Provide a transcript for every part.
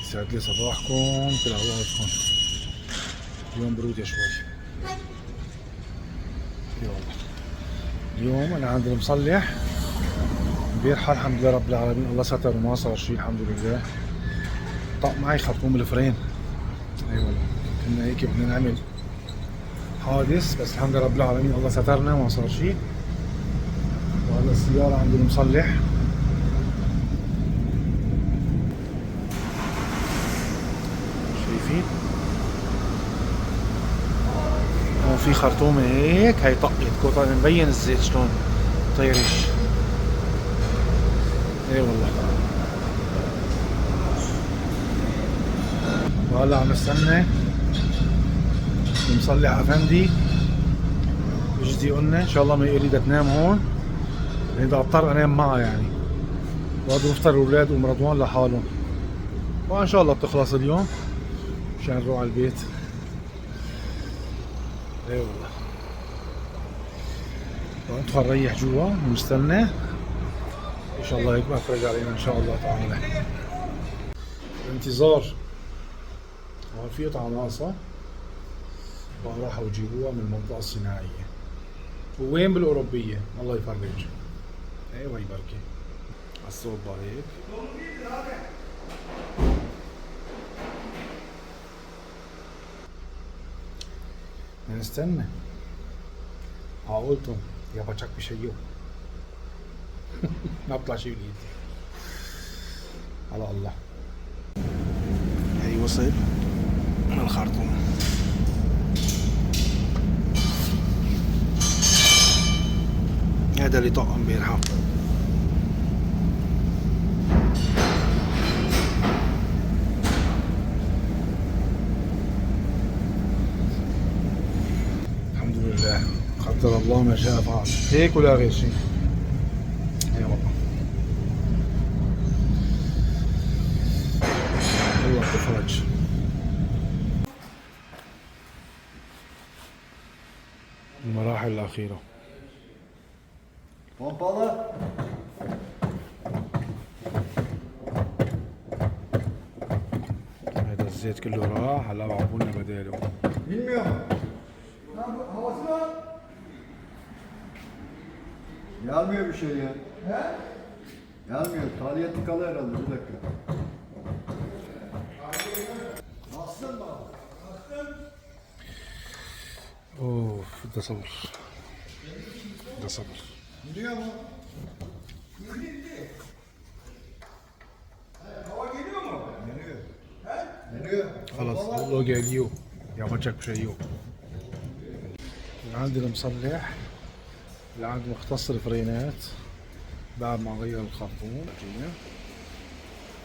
يسعد لي صباحكم كل اوقاتكم. اليوم برودة شوي. يلا اليوم انا عند المصلح. امبارحة الحمد لله رب العالمين الله ستر وما صار شيء الحمد لله. طق معي خرطوم الفرين. اي والله كنا هيك بدنا نعمل حادث بس الحمد لله رب العالمين الله سترنا وما صار شيء. وهلا السيارة عند المصلح. شايفين؟ هون في خرطومة هيك هي طقت كوطة مبين الزيت شلون طيرش. اي والله. وهلا عم نستنى المصلح افندي يجي يقولنا ان شاء الله ما يقول لي بدك تنام هون اذا اضطر انام معه يعني. وهذا بفطر الاولاد ام رضوان لحالهم. وان شاء الله بتخلص اليوم مشان نروح على البيت. اي والله. وندخل نريح جوا ونستنى ان شاء الله هيك ما فرق علينا ان شاء الله تعالى. انتظار. هون في قطعة ناقصة راحوا يجيبوها من المنطقة الصناعية. وين بالأوروبية؟ الله يفرج. ايوه يباركي. عالصوب هيك. نستنى. عقولتهم يا بچك بشيو. ما بطلع شي جديد. على الله. هي وصل من الخرطوم. هذا اللي طق امبارحة. الحمد لله قدر الله ما شاء فعل. هيك ولا غير شيء. اي والله. الله تفرج. المراحل الأخيرة. Pompalı. هذا الزيت كله راح هلا بعبوا لنا بداله. Bilmiyorum. Havası var. Gelmiyor bir şey ya. He? Gelmiyor. Taliyetli kalı herhalde. Bir dakika. Bastın mı? Bastın. اوف بدي اصور. بدي اصور. Gidiyor mu? Hava geliyor mu? Geliyor. He? Geliyor. خلص والله جايو يا بچك بشيو. اللي عند المصلح اللي عند مختص الفرينات بعد ما غير الخرطوم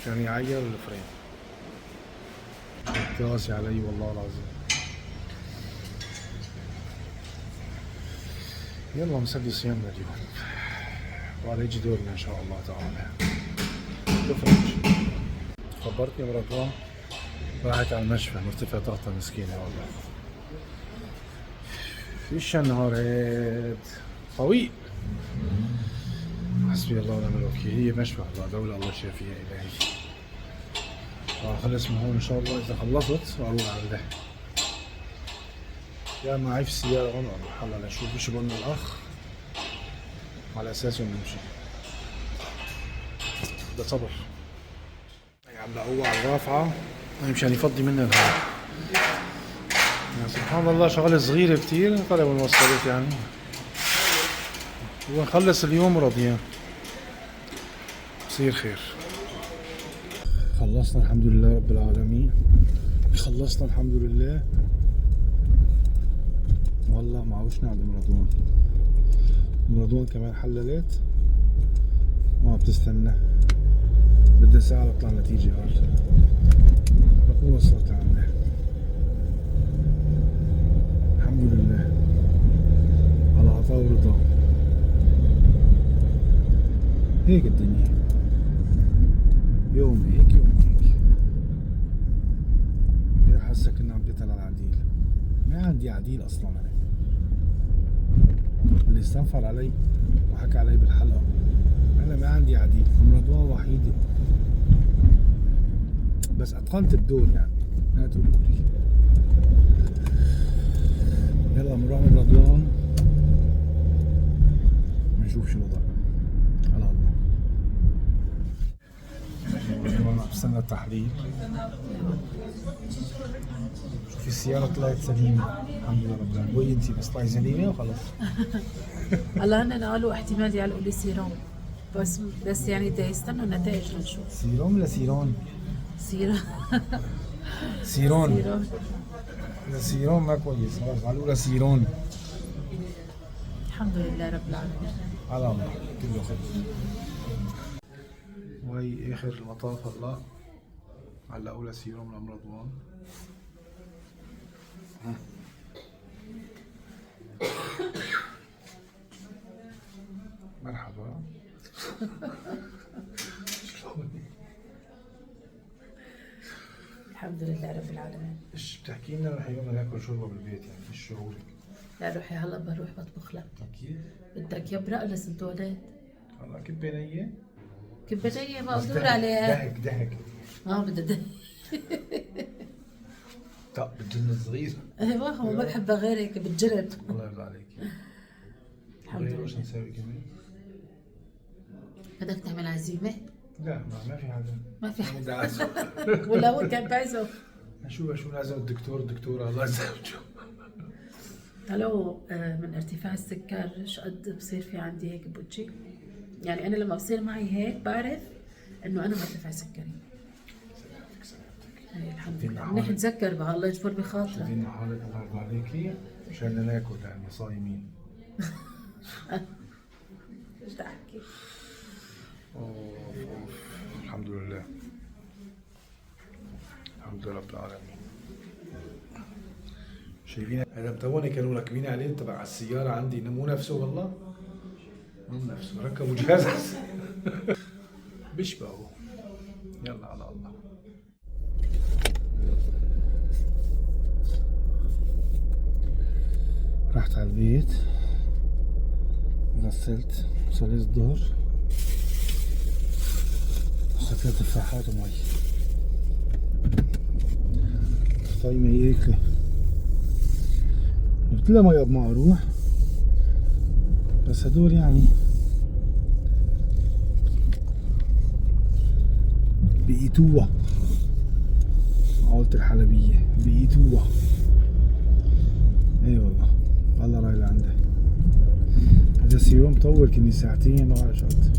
عشان يعير الفرين. راسي علي والله العظيم. يلا نسلي صيامنا اليوم وعلى يجي دورنا ان شاء الله تعالى. تفرج. خبرتني مرتين راحت على المشفى مرتفع ضغطها مسكينة والله. فيش النهار هاد قوي. حسبي الله ونعم الوكيل. هي مشفى الله دولة الله شافيها إلهي. خلص من هون إن شاء الله. إذا خلصت أروح على ده. يا معي في السيارة هون أروح هلا نشوف شو بقولنا الأخ على أساسه نمشي. ده صبر. عم بقوى على الرافعة مشان يفضي منها الهواء. يعني سبحان الله شغلة صغيرة كتير طلب الموصلات يعني. ونخلص اليوم راضيين. بصير خير. خلصنا الحمد لله رب العالمين. خلصنا الحمد لله. والله معوشنا عند ام رضوان. ام رضوان كمان حللت وما بتستنى. بدها ساعة تطلع نتيجة هون. بكون وصلت لعندها. الحمد لله على عطاء ورضا. هيك الدنيا. يوم هيك يوم هيك. يا حاسة كنا عم بيتنا على العديل. ما عندي عديل اصلا انا. اللي استنفر علي وحكى علي بالحلقة انا ما عندي عديل. ام رضوان وحيدة. بس اتقنت الدور يعني. لا تقولوا لي. يلا بنروح من رضوان بنشوف شو الوضع. على الله. بستنى التحليل. شوفي السيارة طلعت سليمة الحمد لله رب العالمين. وين انتي بس طلعي سليمة وخلص. هلا هن قالوا احتمال يعلقوا لي سيروم، بس يعني بدي يستنوا النتائج لنشوف. سيروم ولا سيرون؟ سيروم. سيرون. سيروم. لا سيرون ما كويس، خلاص على الأولى سيرون. الحمد لله رب العالمين. على الله كله خير. وهي آخر المطاف هلا على أولى سيروم لأم رضوان. مرحبا. الحمد لله رب العالمين. ايش بتحكي لنا رح يوم ناكل شوربه بالبيت يعني ايش شعورك؟ لا روحي هلا بروح بطبخ لك. اكيد. بدك يبرق ولا سنتولات؟ هلا كبه نيه؟ كبة نية مقدور عليها. ضحك بدها طب بالجن صغير. ايوه هو ما بحبها غير هيك بالجلد. الله يرضى عليك. الحمد غير ايش لله. نسوي كمان؟ بدك تعمل عزيمة؟ لا ما في حدا. ما في حدا. بدي اعزم. ولا هو كان بعزم. شو لازم الدكتورة الله يسامحه. الو من ارتفاع السكر شو قد بصير في عندي هيك بوجهي؟ يعني انا لما بصير معي هيك بعرف انه انا مرتفع سكري. اي الحمد لله. منيح نتذكر بها الله يجبر بخاطرك. شايفين حالك الله يرضى عليكي مشان بدنا ناكل يعني صايمين. ايش بدي احكي؟ أوف. الحمد لله. الحمد لله رب العالمين. شايفين هذا متوني كانوا راكبين عليه تبع على السيارة عندي مو نفسه والله. مو نفسه ركبوا جهاز. بيشبهوا. يلا على الله. رحت على البيت غسلت صليت الظهر حطيت تفاحات ومي صايمة هيك جبت لها مي قبل ما اروح بس هدول يعني بقيتوها عقلة الحلبية بقيتوها. اي والله الله راي لعندها. هذا السيروم طول كني ساعتين ما بعرف شو قد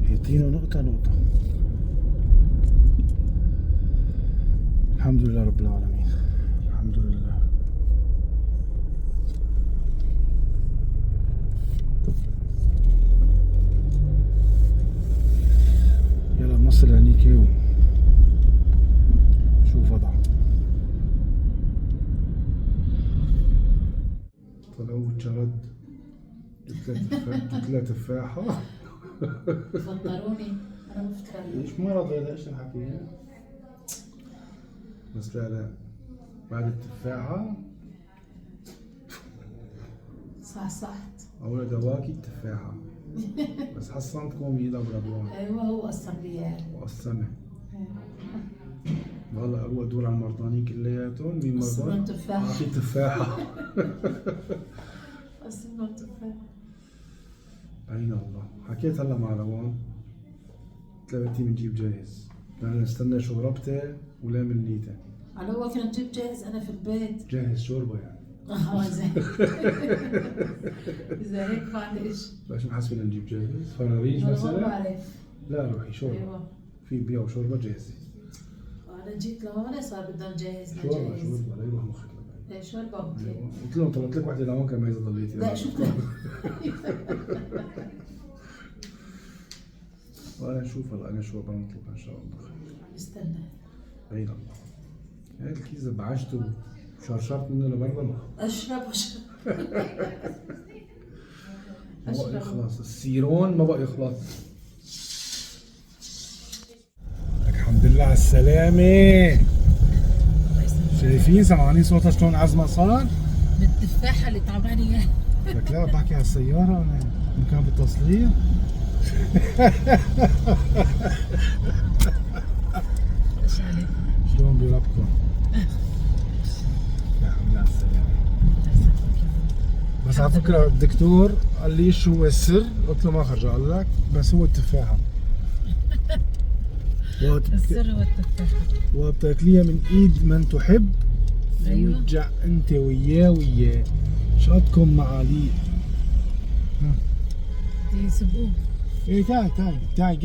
حيطينه نقطة. الحمد لله رب العالمين. الحمد لله. يلا نوصل هنيك شوف وضعه. طلعوا جرد جبت لها تفاحة. فطروني انا مفترة. ليش مرض هذا ايش الحكي؟ بس لا بعد التفاحة صحصحت. أولى دواكي التفاحة. بس حصنتكم يلا برضوان. ايوه هو قصر لي اياه. وقسمها. والله أروح أدور على المرضانين كلياتهم مين مرضان؟ قسمهم تفاحة. أعطي تفاحة. قسمهم تفاحة. أين الله. حكيت هلا مع روان قلت لها بدي بنجيب جاهز. بدنا نستنى شوربته ولا مليته. على هو كنا نجيب جاهز انا في البيت. جاهز شوربة يعني. زين. اذا هيك معلش. شو محسبين نجيب جاهز؟ فراريج ما مثلا؟ بعرف. لا روحي شوربة. ايوه. في بيع شوربة جاهزة. انا جيت لهون صار بدهم جاهز. شوربة لا يروح مخك. ايه شوربة اوكي. قلت لهم طلبت لك وحدة لهون كمان إذا ضليتي. لا شو وأنا نشوف هلا أنا شوربة نطلب إن شاء الله خير. استنى. بعيد الله. هاي الكيس بعشته وشرشرت منه لبرا. اشرب ما بقى يخلص السيرون ما بقى يخلص. الحمد لله على السلامة. شايفين سمعانين صوتها شلون عزمة صار؟ من التفاحة اللي طعماني اياها. لك لا بحكي على السيارة أنا مكان بالتصليح. شرفكم. يا عم مع السلامة. بس على فكرة الدكتور قال لي شو هو السر؟ قلت له ما خرج قال لك بس هو التفاحة. السر هو التفاحة. وبتاكليها من ايد من تحب. أيوة. ورجع انت وياه شقطكم معاليق. يسبقوه. ايه تعال قال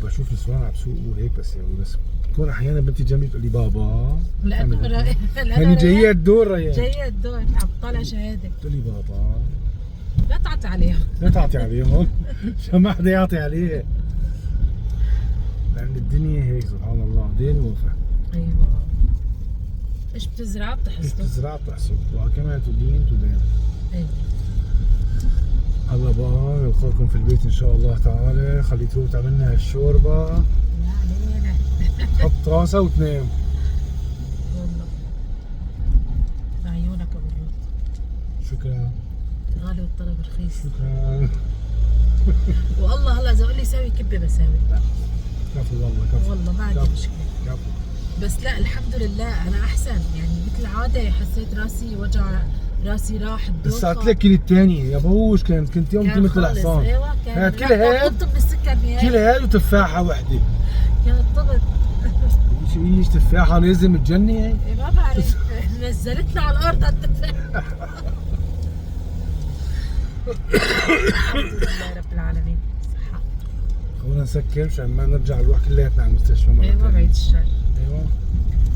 بشوف نسوان عم بسوقوا هيك بس يعني بس بتكون احيانا بنتي جنبي بتقول لي بابا لأنه هني جاية الدور ريان جاية الدور عم طالع شهادة. بتقول لي بابا لا تعطي عليها. لا تعطي عليهم عشان ما حدا يعطي عليه لأن الدنيا هيك سبحان الله دين ووفا. أيوة. إيش بتزرع ايش بتحصد. بتزرع بتحصد وكمان تدين تدين. أيوة. هلا بقى نلقاكم في البيت ان شاء الله تعالى. خلي تروح تعمل لنا هالشوربه يا علينا. تحط راسها وتنام. والله بعيونك أبو اليوم. شكرا غالي والطلب رخيص. شكرا. والله هلا إذا قول لي ساوي كبة بساوي. كفو والله كفو والله ما عندي كفو. مشكلة. كفو. بس لا الحمد لله أنا أحسن يعني مثل العادة حسيت راسي وجع راسي راح الدوخة. لسه اكلك الثانيه يا بوش كنت يوم كان مثل خالص. الحصان. ايوه كان. هات كلها هيك طبت من السكر نهائي. كلها هاي وتفاحه وحده. كانت طبت. ايش تفاحه نازل من الجنه هي؟ إيه ما بعرف نزلتنا على الارض التفاحة. الحمد لله رب العالمين. صحة. خلونا نسكر مشان ما نرجع نروح كلياتنا على المستشفى مره ايوه ثانيه. بعيد الشر. ايوه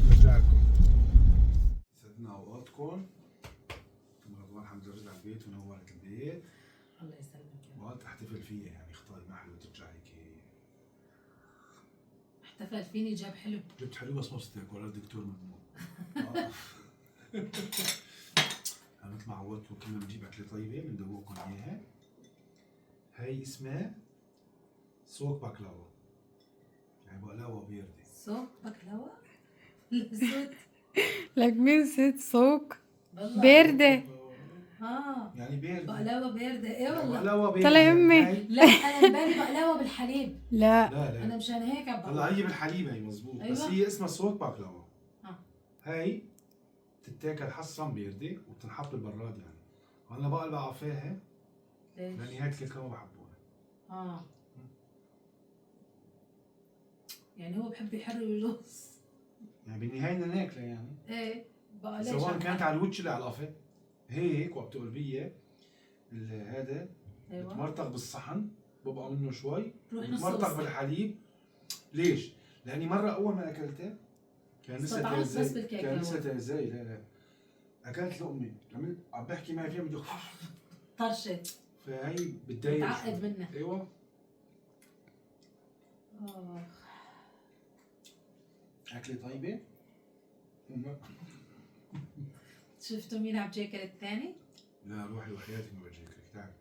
نرجع لكم. يسعدنا اوقاتكم. رضوان الحمد لله رجع البيت ونورت البيت. الله يسلمك. وقت تحتفل فيها يعني اختاري محل وترجع هيك. احتفل فيني جاب حلو. جبت حلو بس مصتك ولا الدكتور ممنوع. مثل ما عودتكم كنا بنجيب اكله طيبه بندوقكم اياها. هي اسمها سوق بقلاوه. يعني بقلاوه بارده. سوق بقلاوة؟ الاسود. لك مين ست سوق والله. باردة. يعني بارده. بقلاوة باردة ايه والله. بقلاوه بارده. طلع أمي. هي- لا انا بالي بقلاوة بالحليب. لا لا انا مشان هيك عم بقول. هلا هي بالحليب هي مزبوط. أيوة. بس هي اسمها سوق بقلاوه. آه. هي تتاكل حصا بارده وبتنحط بالبراد يعني. انا بقى بعرفاها ليش؟ لاني هاي الكلكه ما بحبوها. يعني هو بحب يحرر اللوز. يعني بالنهايه بدنا ناكلها يعني. ايه بقى ليش سواء عم كانت على الوجه اللي على القفا هيك وقت قلبيه هذا ايوه بتمرطغ بالصحن ببقى منه شوي روح نص بتمرطغ وسط. بالحليب. ليش؟ لاني مره اول ما اكلتها كان لسه استطعمت بس تازاي بالكيكة كان لسه هو. تازاي لا اكلت لقمه عملت عم بحكي معي فيها بدي طرشت فهي بتضايق بتعقد شوي. منها. ايوه اكله طيبه. شفتوا مين عم جاكل الثاني؟ لا روحي وحياتك ما بجيك تعال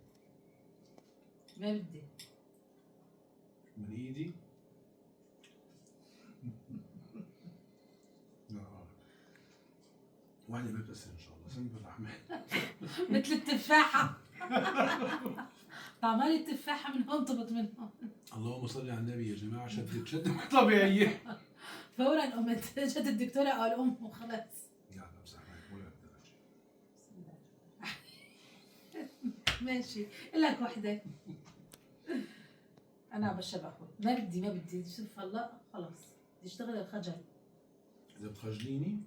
ما بدي. من ايدي. لا واحدة ما بتأثر ان شاء الله سم بالرحمن. مثل التفاحة. طعمالي التفاحة من هون طبت من هون. اللهم صل على النبي يا جماعة شدت شدة طبيعية. فورا قمت اجت الدكتورة قال ام وخلص. لا بمزح معك ولا بدرجة. ماشي لك وحدة. انا بشرب قهوة ما بدي شوف هلا خلص بدي اشتغل الخجل. إذا بتخجليني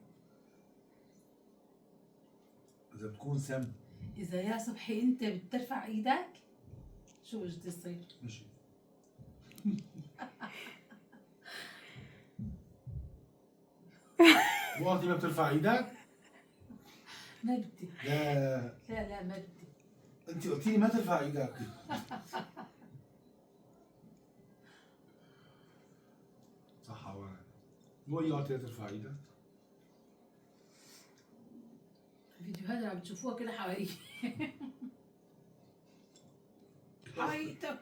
إذا بتكون سم. اذا يا صبحي انت بترفع ايدك شو بدي يصير؟ ماشي. وقت ما بترفع ايدك؟ ما بدي. لا ما بدي. انت قلتي لي ما ترفع ايدك. صح وين؟ مو اياتي ترفع ايدك. الفيديوهات اللي عم تشوفوها كده حقيقية. حقيقة.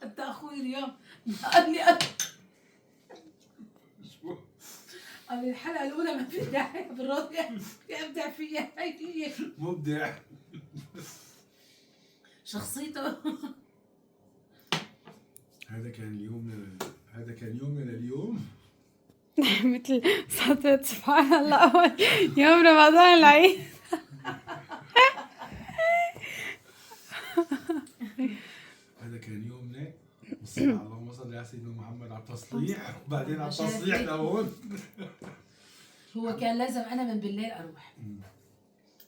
حتى اخوي اليوم قال لي قال لي الحلقة الأولى ما في داعي بالرؤية يبدع فيها هي مبدع. شخصيته. هذا كان يومنا لليوم. مثل سطرة سبحان الله أول يوم رمضان العيد. هذا كان يومنا. اللهم صل على سيدنا محمد على التصليح، وبعدين على التصليح لهون. هو كان لازم انا من بالليل اروح،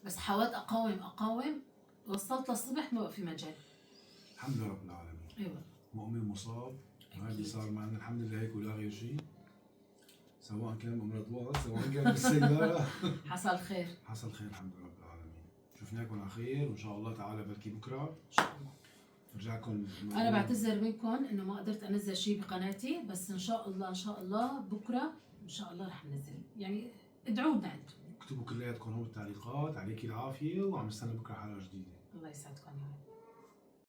بس حاولت اقاوم وصلت للصبح ما بقى في مجال. الحمد لله رب العالمين. ايوه مؤمن مصاب، وهذا اللي صار معنا الحمد لله هيك ولا غير شيء، سواء كان بأمراض واس سواء كان بالسيارة. حصل خير حصل خير الحمد لله رب العالمين. شفناكم على خير وان شاء الله تعالى بركي بكره ان شاء الله. نرجعكم. انا بعتذر منكم انه ما قدرت انزل شيء بقناتي، بس ان شاء الله بكره ان شاء الله رح ننزل، يعني ادعوا لنا انتم. اكتبوا كلياتكم هون بالتعليقات. عليك العافيه، وعم نستنى بكره حلقه جديده. الله يسعدكم يا رب.